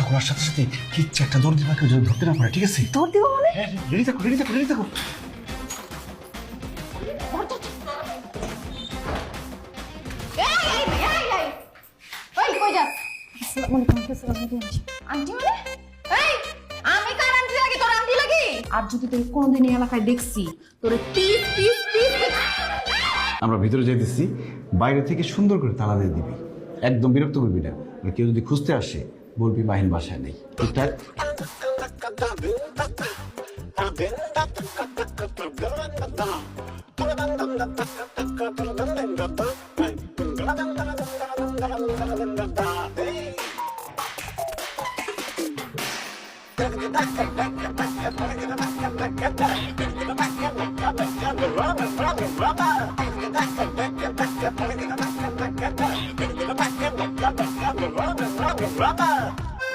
করার সাথে সাথে কিচ্ছু একটা দৌড় দিবা, কেউ যেন ধরতে না পারে, ঠিক আছে? দৌড় দিব মানে? হ্যাঁ, রেডি থাকো, রেডি থাকো, রেডি থাকো। ওই কই যাস? আসসালামু আলাইকুম। আন্টি মানে? এই আমি কার আন্টি লাগি? তোর আন্টি লাগি? আর যদি তুই কোনোদিন এই এলাকায় দেখছি তোরে পিস পিস পিস আমরা ভিতরে যাইতেছি, বাইরে থেকে সুন্দর করে তালা দিয়ে দিবি, একদম বিরক্ত করবি না। আর কেউ যদি খুঁজতে আসে বলবি মাহিন বাসায় নেই, ঠিকঠাক?